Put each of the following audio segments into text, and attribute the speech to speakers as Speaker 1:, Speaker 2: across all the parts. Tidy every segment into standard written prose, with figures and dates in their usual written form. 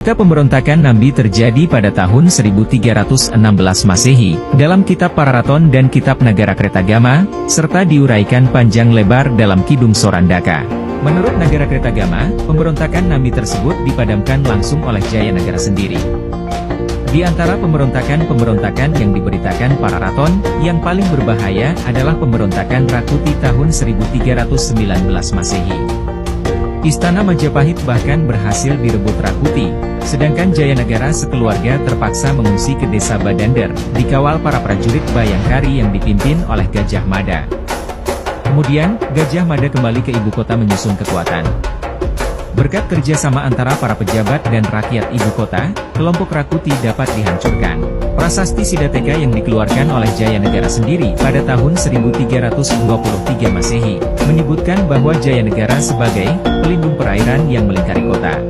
Speaker 1: Fakta pemberontakan Nambi terjadi pada tahun 1316 Masehi, dalam Kitab Pararaton dan Kitab Nagarakretagama, serta diuraikan panjang lebar dalam Kidung Sorandaka. Menurut Nagarakretagama, pemberontakan Nambi tersebut dipadamkan langsung oleh Jayanagara sendiri. Di antara pemberontakan yang diberitakan Pararaton, yang paling berbahaya adalah pemberontakan Rakuti tahun 1319 Masehi. Istana Majapahit bahkan berhasil direbut Rakuti, sedangkan Jayanagara sekeluarga terpaksa mengungsi ke desa Badander, dikawal para prajurit Bayangkari yang dipimpin oleh Gajah Mada. Kemudian, Gajah Mada kembali ke ibu kota menyusun kekuatan. Berkat kerjasama antara para pejabat dan rakyat ibu kota, kelompok Rakuti dapat dihancurkan. Prasasti Sidateka yang dikeluarkan oleh Jayanagara sendiri pada tahun 1323 Masehi, menyebutkan bahwa Jayanagara sebagai pelindung perairan yang melingkari kota.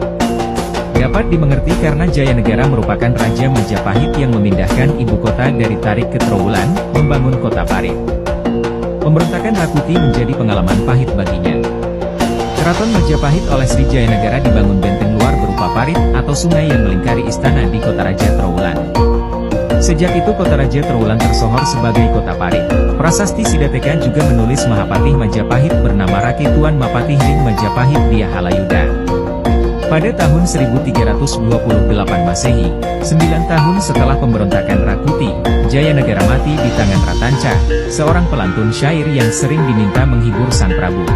Speaker 1: Dapat dimengerti karena Jayanagara merupakan Raja Majapahit yang memindahkan ibu kota dari Tarik ke Trowulan, membangun kota Parit. Pemberontakan Rakuti menjadi pengalaman pahit baginya. Keraton Majapahit oleh Sri Jayanagara dibangun benteng luar berupa parit atau sungai yang melingkari istana di kota Raja Trowulan. Sejak itu kota Raja Trowulan tersohor sebagai kota parit. Prasasti Sidateka juga menulis Mahapatih Majapahit bernama Raki Tuan Mapatih Ring Majapahit Dia Halayuda. Pada tahun 1328 Masehi, 9 tahun setelah pemberontakan Rakuti, Jayanagara mati di tangan Ratanca, seorang pelantun syair yang sering diminta menghibur Sang Prabu.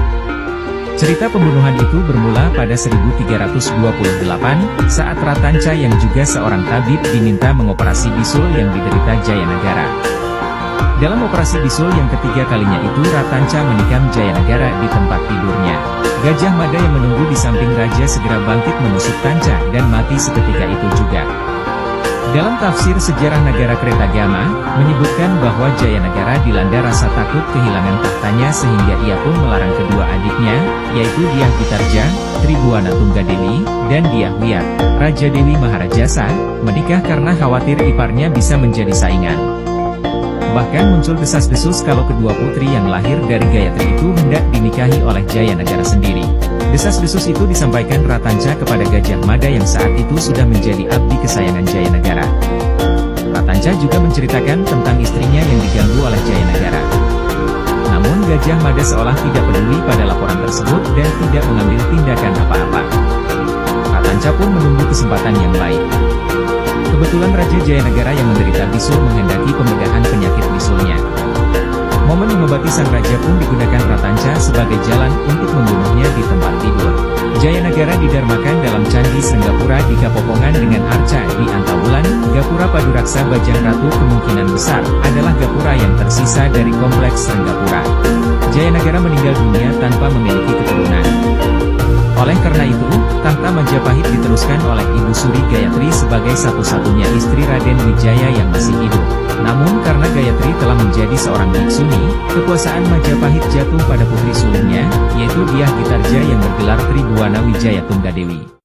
Speaker 1: Cerita pembunuhan itu bermula pada 1328, saat Ratanca yang juga seorang tabib diminta mengoperasi bisul yang diderita Jayanagara. Dalam operasi bisul yang ketiga kalinya itu Ratanca menikam Jayanagara di tempat tidurnya. Gajah Mada yang menunggu di samping raja segera bangkit menusuk Tanca dan mati seketika itu juga. Dalam tafsir sejarah Nagarakretagama, menyebutkan bahwa Jayanagara dilanda rasa takut kehilangan tahtanya sehingga ia pun melarang kedua adiknya, yaitu Dyah Pitarja, Tribhuwana Tunggadewi, dan Dyah Wiyat, Raja Dewi Maharajasa, menikah karena khawatir iparnya bisa menjadi saingan. Bahkan muncul desas-desus kalau kedua putri yang lahir dari Gayatri itu hendak dinikahi oleh Jayanagara sendiri. Desas-desus itu disampaikan Ratanca kepada Gajah Mada yang saat itu sudah menjadi abdi kesayangan Jayanagara. Ratanca juga menceritakan tentang istrinya yang diganggu oleh Jayanagara. Namun Gajah Mada seolah tidak peduli pada laporan tersebut dan tidak mengambil tindakan apa-apa. Ratanca pun menunggu kesempatan yang baik. Kebetulan Raja Jayanagara yang menderita bisul menghendaki pembedahan penyakit bisulnya. Momen mengobati sang raja pun digunakan Ratanca sebagai jalan untuk membunuhnya di tempat tidur. Jayanagara didarmakan dalam Candi Senggapura di Kapopongan dengan arca di Antawulan. Gapura Paduraksa Bajang Ratu kemungkinan besar adalah gapura yang tersisa dari kompleks Senggapura. Jayanagara meninggal dunia tanpa memiliki keturunan. Oleh karena itu, tahta Majapahit diteruskan oleh Ibu Suri Gayatri sebagai satu-satunya istri Raden Wijaya yang masih hidup. Namun karena Gayatri telah menjadi seorang biksuni, kekuasaan Majapahit jatuh pada putri sulungnya, yaitu Dyah Pitarja yang bergelar Tribhuwana Wijaya Tunggadewi.